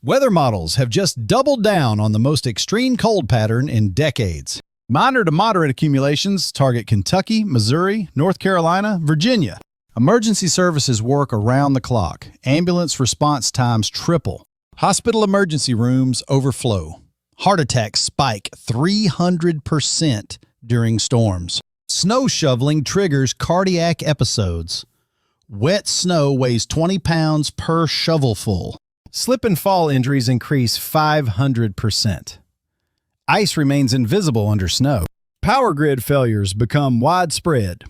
Weather models have just doubled down on the most extreme cold pattern in decades. Minor to moderate accumulations target Kentucky, Missouri, North Carolina, Virginia. Emergency services work around the clock. Ambulance response times triple. Hospital emergency rooms overflow. Heart attacks spike 300% during storms. Snow shoveling triggers cardiac episodes. Wet snow weighs 20 pounds per shovelful. Slip and fall injuries increase 500%. Ice remains invisible under snow. Power grid failures become widespread.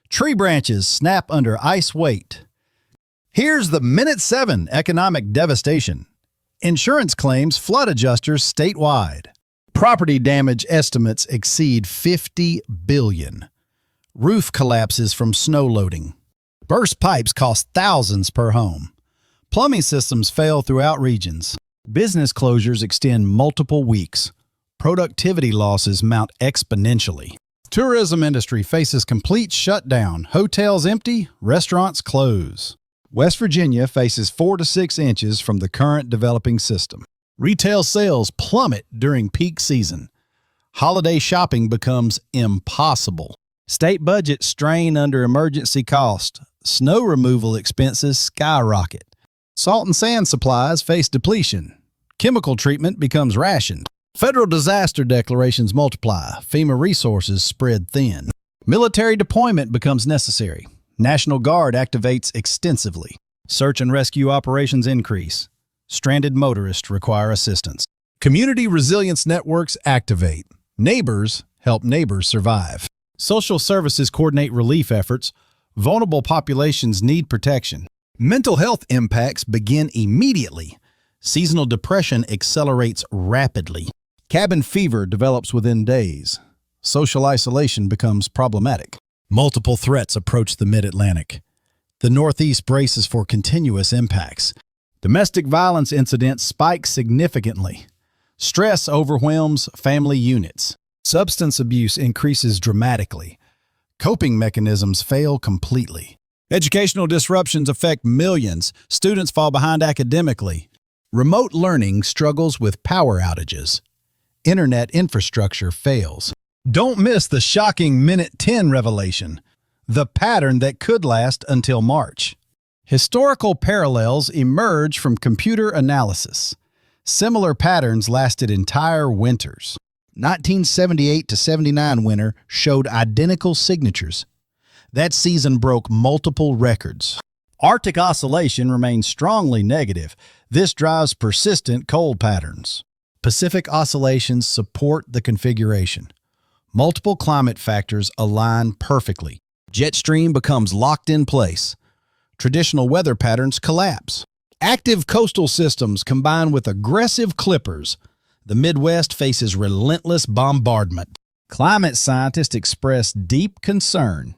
Tree branches snap under ice weight. Here's the Minute 7 economic devastation. Insurance claims flood adjusters statewide. Property damage estimates exceed $50 billion. Roof collapses from snow loading. Burst pipes cost thousands per home. Plumbing systems fail throughout regions. Business closures extend multiple weeks. Productivity losses mount exponentially. Tourism industry faces complete shutdown. Hotels empty, restaurants close. West Virginia faces 4 to 6 inches from the current developing system. Retail sales plummet during peak season. Holiday shopping becomes impossible. State budgets strain under emergency cost. Snow removal expenses skyrocket. Salt and sand supplies face depletion. Chemical treatment becomes rationed. Federal disaster declarations multiply. FEMA resources spread thin. Military deployment becomes necessary. National Guard activates extensively. Search and rescue operations increase. Stranded motorists require assistance. Community resilience networks activate. Neighbors help neighbors survive. Social services coordinate relief efforts. Vulnerable populations need protection. Mental health impacts begin immediately. Seasonal depression accelerates rapidly. Cabin fever develops within days. Social isolation becomes problematic. Multiple threats approach the Mid-Atlantic. The Northeast braces for continuous impacts. Domestic violence incidents spike significantly. Stress overwhelms family units. Substance abuse increases dramatically. Coping mechanisms fail completely. Educational disruptions affect millions. Students fall behind academically. Remote learning struggles with power outages. Internet infrastructure fails. Don't miss the shocking Minute 10 revelation, the pattern that could last until March. Historical parallels emerge from computer analysis. Similar patterns lasted entire winters. 1978 to 79 winter showed identical signatures. That season broke multiple records. Arctic oscillation remains strongly negative. This drives persistent cold patterns. Pacific oscillations support the configuration. Multiple climate factors align perfectly. Jet stream becomes locked in place. Traditional weather patterns collapse. Active coastal systems combine with aggressive clippers. The Midwest faces relentless bombardment. Climate scientists express deep concern.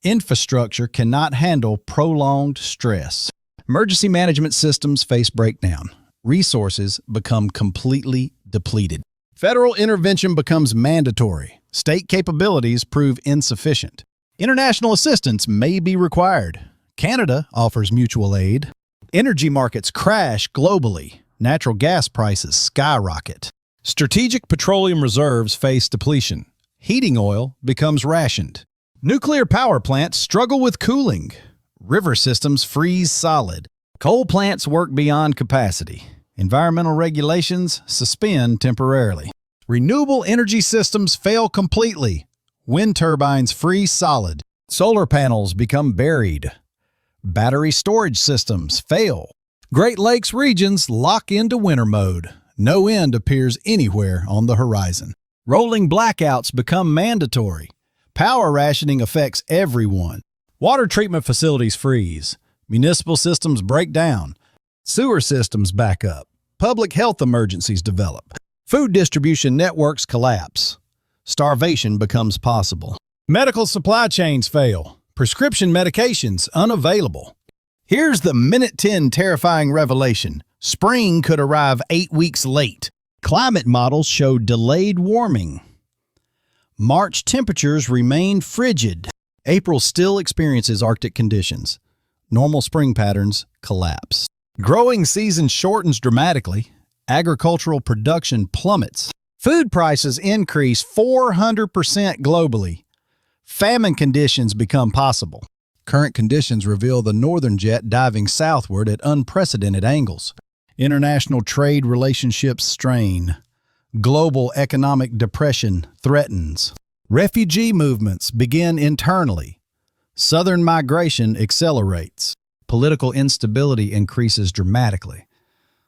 Infrastructure cannot handle prolonged stress. Emergency management systems face breakdown. Resources become completely depleted. Federal intervention becomes mandatory. State capabilities prove insufficient. International assistance may be required. Canada offers mutual aid. Energy markets crash globally. Natural gas prices skyrocket. Strategic petroleum reserves face depletion. Heating oil becomes rationed. Nuclear power plants struggle with cooling. River systems freeze solid. Coal plants work beyond capacity. Environmental regulations suspend temporarily. Renewable energy systems fail completely. Wind turbines freeze solid. Solar panels become buried. Battery storage systems fail. Great Lakes regions lock into winter mode. No end appears anywhere on the horizon. Rolling blackouts become mandatory. Power rationing affects everyone. Water treatment facilities freeze. Municipal systems break down. Sewer systems back up. Public health emergencies develop. Food distribution networks collapse. Starvation becomes possible. Medical supply chains fail. Prescription medications unavailable. Here's the Minute 10 terrifying revelation. Spring could arrive 8 weeks late. Climate models show delayed warming. March temperatures remain frigid. April still experiences Arctic conditions. Normal spring patterns collapse. Growing season shortens dramatically. Agricultural production plummets. Food prices increase 400% globally. Famine conditions become possible. Current conditions reveal the northern jet diving southward at unprecedented angles. International trade relationships strain. Global economic depression threatens. Refugee movements begin internally. Southern migration accelerates. Political instability increases dramatically.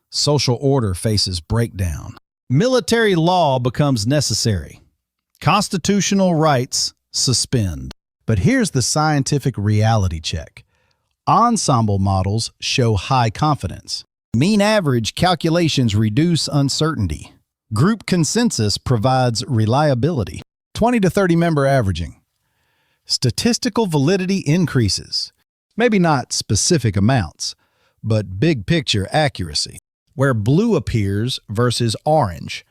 Social order faces breakdown. Military law becomes necessary. Constitutional rights suspend. But here's the scientific reality check. Ensemble models show high confidence. Mean average calculations reduce uncertainty. Group consensus provides reliability. 20 to 30 member averaging. Statistical validity increases. Maybe not specific amounts, but big picture accuracy. Where blue appears versus orange.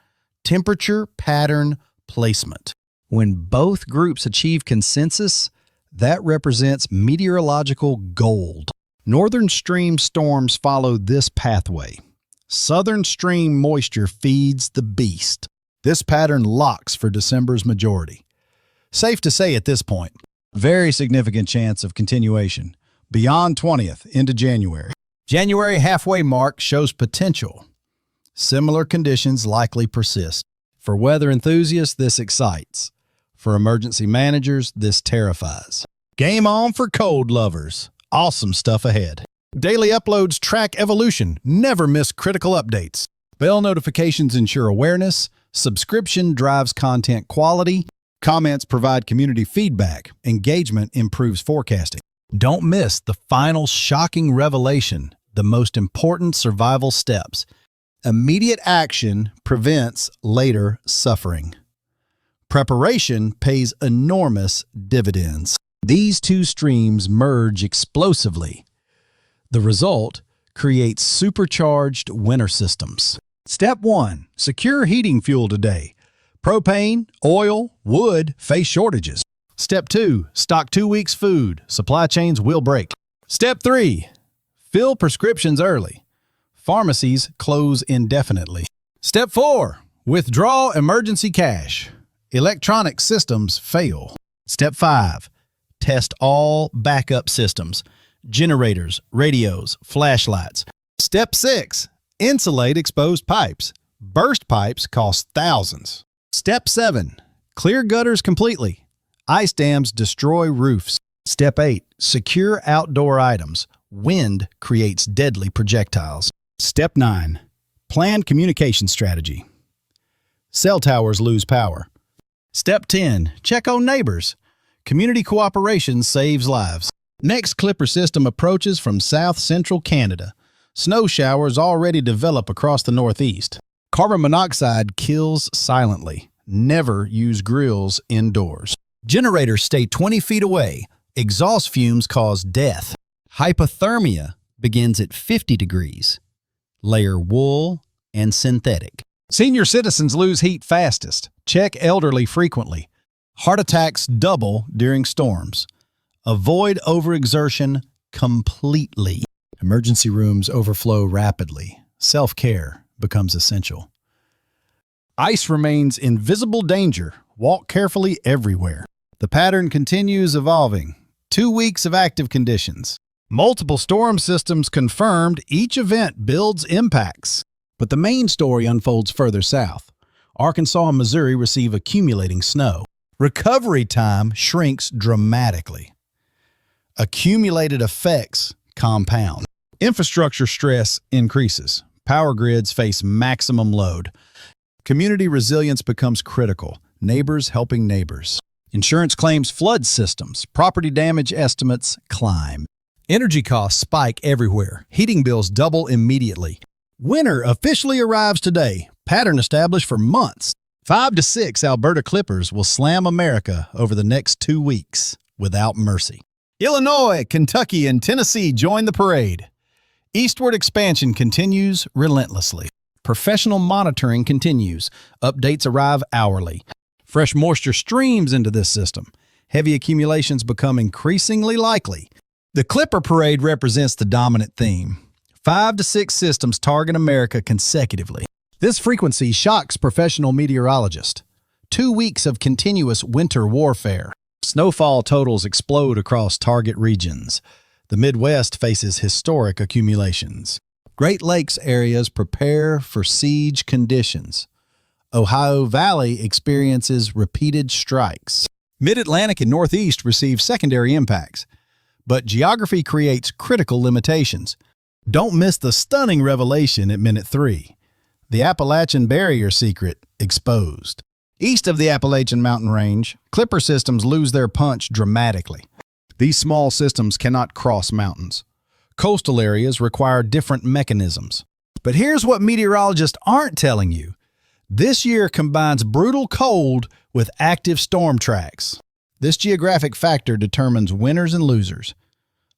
Temperature, pattern, placement. When both groups achieve consensus, that represents meteorological gold. Northern stream storms follow this pathway. Southern stream moisture feeds the beast. This pattern locks for December's majority. Safe to say at this point, very significant chance of continuation beyond 20th into January. January halfway mark shows potential. Similar conditions likely persist. For weather enthusiasts, this excites. For emergency managers, this terrifies. Game on for cold lovers. Awesome stuff ahead. Daily uploads track evolution. Never miss critical updates. Bell notifications ensure awareness. Subscription drives content quality. Comments provide community feedback. Engagement improves forecasting. Don't miss the final shocking revelation, the most important survival steps. Immediate action prevents later suffering. Preparation pays enormous dividends. These two streams merge explosively. The result creates supercharged winter systems. Step 1. Secure heating fuel today. Propane, oil, wood face shortages. Step 2. Stock 2 weeks' food. Supply chains will break. Step 3. Fill prescriptions early. Pharmacies close indefinitely. Step 4. Withdraw emergency cash. Electronic systems fail. Step 5. Test all backup systems. Generators, radios, flashlights. Step 6. Insulate exposed pipes. Burst pipes cost thousands. Step 7. Clear gutters completely. Ice dams destroy roofs. Step 8. Secure outdoor items. Wind creates deadly projectiles. Step 9. Plan communication strategy. Cell towers lose power. Step 10. Check on neighbors. Community cooperation saves lives. Next Clipper system approaches from south-central Canada. Snow showers already develop across the northeast. Carbon monoxide kills silently. Never use grills indoors. Generators stay 20 feet away. Exhaust fumes cause death. Hypothermia begins at 50 degrees. Layer wool and synthetic. Senior citizens lose heat fastest. Check elderly frequently. Heart attacks double during storms. Avoid overexertion completely. Emergency rooms overflow rapidly. Self-care becomes essential. Ice remains invisible danger. Walk carefully everywhere. The pattern continues evolving. 2 weeks of active conditions. Multiple storm systems confirmed. Each event builds impacts. But the main story unfolds further south. Arkansas and Missouri receive accumulating snow. Recovery time shrinks dramatically. Accumulated effects compound. Infrastructure stress increases. Power grids face maximum load. Community resilience becomes critical. Neighbors helping neighbors. Insurance claims flood systems. Property damage estimates climb. Energy costs spike everywhere. Heating bills double immediately. Winter officially arrives today. Pattern established for months. 5 to 6 Alberta Clippers will slam America over the next 2 weeks without mercy. Illinois, Kentucky, and Tennessee join the parade. Eastward expansion continues relentlessly. Professional monitoring continues. Updates arrive hourly. Fresh moisture streams into this system. Heavy accumulations become increasingly likely. The Clipper Parade represents the dominant theme. 5 to 6 systems target America consecutively. This frequency shocks professional meteorologists. 2 weeks of continuous winter warfare. Snowfall totals explode across target regions. The Midwest faces historic accumulations. Great Lakes areas prepare for siege conditions. Ohio Valley experiences repeated strikes. Mid-Atlantic and Northeast receive secondary impacts. But geography creates critical limitations. Don't miss the stunning revelation at minute 3. The Appalachian Barrier Secret exposed. East of the Appalachian Mountain Range, clipper systems lose their punch dramatically. These small systems cannot cross mountains. Coastal areas require different mechanisms. But here's what meteorologists aren't telling you. This year combines brutal cold with active storm tracks. This geographic factor determines winners and losers.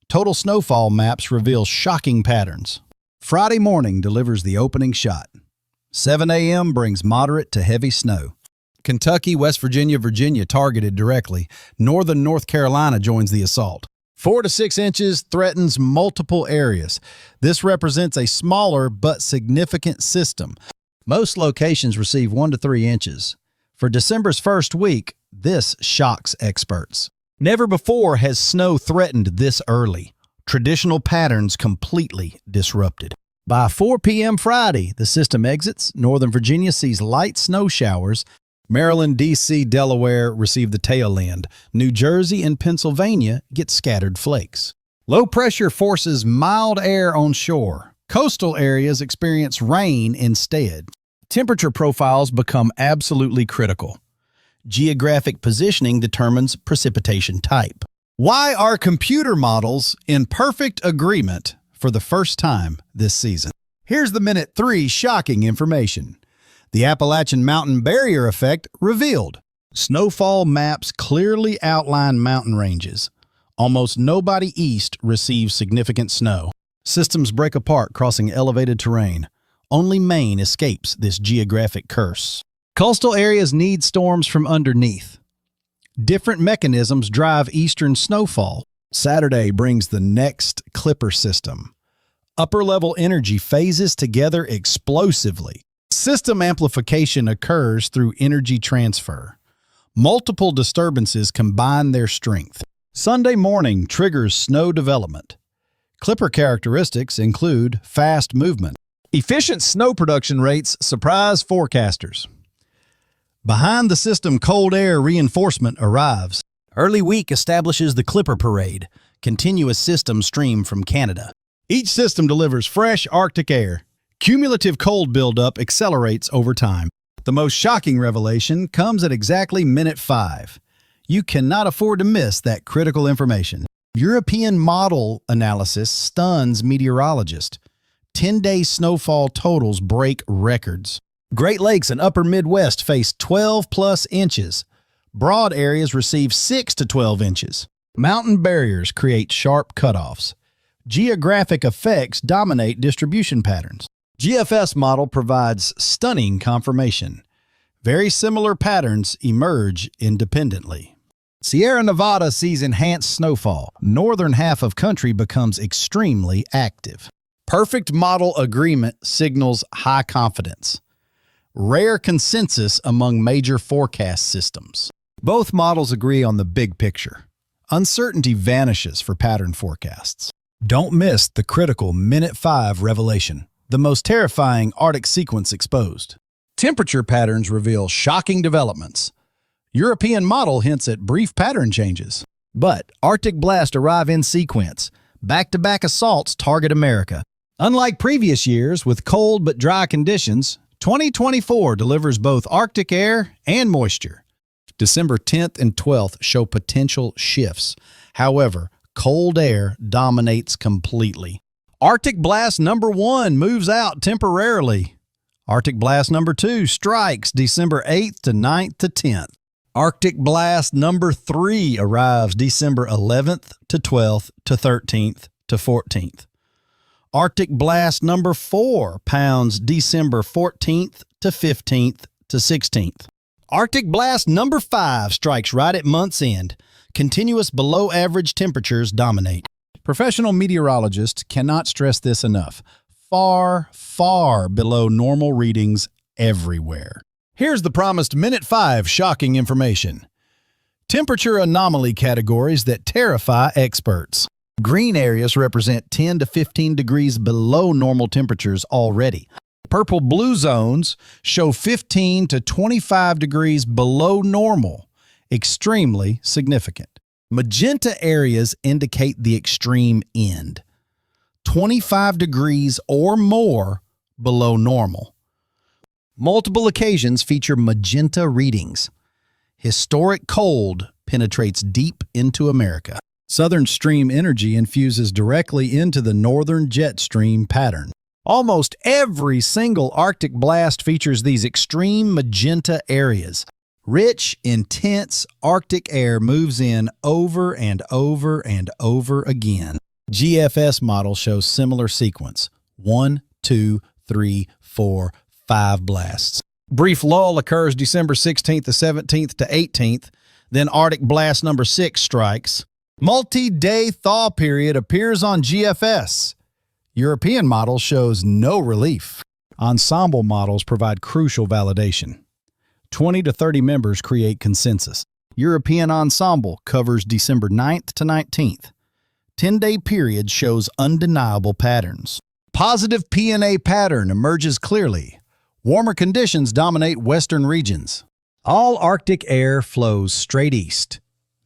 Total snowfall maps reveal shocking patterns. Friday morning delivers the opening shot. 7 a.m. brings moderate to heavy snow. Kentucky, West Virginia, Virginia targeted directly. Northern North Carolina joins the assault. 4 to 6 inches threatens multiple areas. This represents a smaller but significant system. Most locations receive 1 to 3 inches. For December's first week, this shocks experts. Never before has snow threatened this early. Traditional patterns completely disrupted. By 4 p.m. Friday, the system exits. Northern Virginia sees light snow showers. Maryland, D.C., Delaware receive the tail end. New Jersey and Pennsylvania get scattered flakes. Low pressure forces mild air on shore. Coastal areas experience rain instead. Temperature profiles become absolutely critical. Geographic positioning determines precipitation type. Why are computer models in perfect agreement for the first time this season? Here's the minute 3 shocking information. The Appalachian Mountain Barrier Effect revealed. Snowfall maps clearly outline mountain ranges. Almost nobody east receives significant snow. Systems break apart crossing elevated terrain. Only Maine escapes this geographic curse. Coastal areas need storms from underneath. Different mechanisms drive eastern snowfall. Saturday brings the next clipper system. Upper-level energy phases together explosively. System amplification occurs through energy transfer. Multiple disturbances combine their strength. Sunday morning triggers snow development. Clipper characteristics include fast movement. Efficient snow production rates surprise forecasters. Behind the system, cold air reinforcement arrives. Early week establishes the Clipper Parade, continuous system stream from Canada. Each system delivers fresh Arctic air. Cumulative cold buildup accelerates over time. The most shocking revelation comes at exactly minute 5. You cannot afford to miss that critical information. European model analysis stuns meteorologists. 10-day snowfall totals break records. Great Lakes and Upper Midwest face 12-plus inches. Broad areas receive 6 to 12 inches. Mountain barriers create sharp cutoffs. Geographic effects dominate distribution patterns. GFS model provides stunning confirmation. Very similar patterns emerge independently. Sierra Nevada sees enhanced snowfall. Northern half of country becomes extremely active. Perfect model agreement signals high confidence. Rare consensus among major forecast systems. Both models agree on the big picture. Uncertainty vanishes for pattern forecasts. Don't miss the critical minute 5 revelation. The most terrifying Arctic sequence exposed. Temperature patterns reveal shocking developments. European model hints at brief pattern changes. But Arctic blasts arrive in sequence. Back-to-back assaults target America. Unlike previous years with cold but dry conditions, 2024 delivers both Arctic air and moisture. December 10th and 12th show potential shifts. However, cold air dominates completely. Arctic blast number 1 moves out temporarily. Arctic blast number 2 strikes December 8th to 9th to 10th. Arctic blast number 3 arrives December 11th to 12th to 13th to 14th. Arctic blast number 4 pounds December 14th to 15th to 16th. Arctic blast number 5 strikes right at month's end. Continuous below-average temperatures dominate. Professional meteorologists cannot stress this enough. Far, far below normal readings everywhere. Here's the promised Minute 5 shocking information. Temperature anomaly categories that terrify experts. Green areas represent 10 to 15 degrees below normal temperatures already. Purple-blue zones show 15 to 25 degrees below normal, extremely significant. Magenta areas indicate the extreme end, 25 degrees or more below normal. Multiple occasions feature magenta readings. Historic cold penetrates deep into America. Southern stream energy infuses directly into the northern jet stream pattern. Almost every single Arctic blast features these extreme magenta areas. Rich, intense Arctic air moves in over and over and over again. GFS model shows similar sequence. 1, 2, 3, 4, 5 blasts. Brief lull occurs December 16th to 17th to 18th. Then Arctic blast number 6 strikes. Multi-day thaw period appears on GFS. European model shows no relief. Ensemble models provide crucial validation. 20 to 30 members create consensus. European Ensemble covers December 9th to 19th. 10-day period shows undeniable patterns. Positive P&A pattern emerges clearly. Warmer conditions dominate western regions. All Arctic air flows straight east.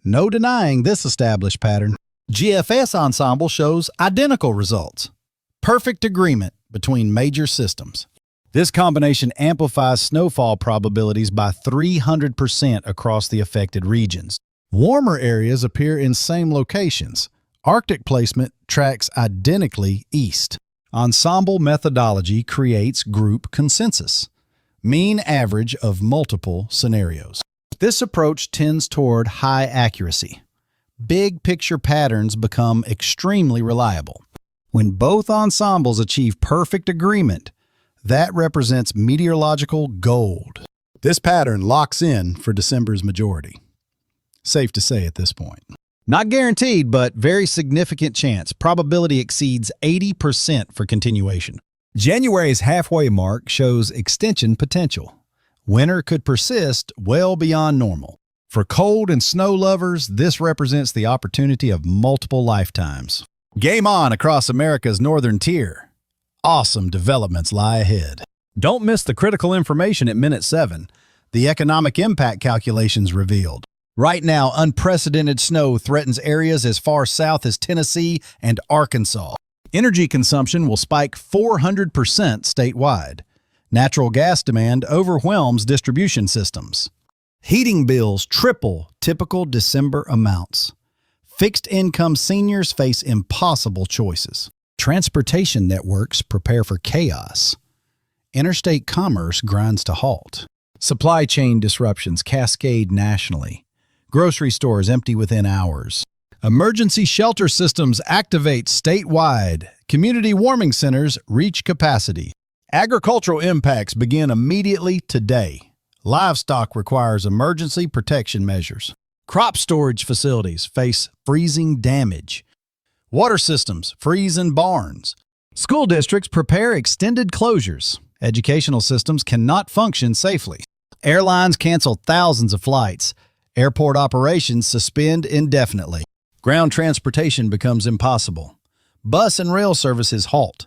No denying this established pattern. GFS Ensemble shows identical results. Perfect agreement between major systems. This combination amplifies snowfall probabilities by 300% across the affected regions. Warmer areas appear in same locations. Arctic placement tracks identically east. Ensemble methodology creates group consensus. Mean average of multiple scenarios. This approach tends toward high accuracy. Big picture patterns become extremely reliable. When both ensembles achieve perfect agreement, that represents meteorological gold. This pattern locks in for December's majority. Safe to say at this point. Not guaranteed, but very significant chance. Probability exceeds 80% for continuation. January's halfway mark shows extension potential. Winter could persist well beyond normal. For cold and snow lovers, this represents the opportunity of multiple lifetimes. Game on across America's northern tier. Awesome developments lie ahead. Don't miss the critical information at Minute 7. The economic impact calculations revealed. Right now, unprecedented snow threatens areas as far south as Tennessee and Arkansas. Energy consumption will spike 400% statewide. Natural gas demand overwhelms distribution systems. Heating bills triple typical December amounts. Fixed income seniors face impossible choices. Transportation networks prepare for chaos. Interstate commerce grinds to halt. Supply chain disruptions cascade nationally. Grocery stores empty within hours. Emergency shelter systems activate statewide. Community warming centers reach capacity. Agricultural impacts begin immediately today. Livestock requires emergency protection measures. Crop storage facilities face freezing damage. Water systems freeze in barns. School districts prepare extended closures. Educational systems cannot function safely. Airlines cancel thousands of flights. Airport operations suspend indefinitely. Ground transportation becomes impossible. Bus and rail services halt.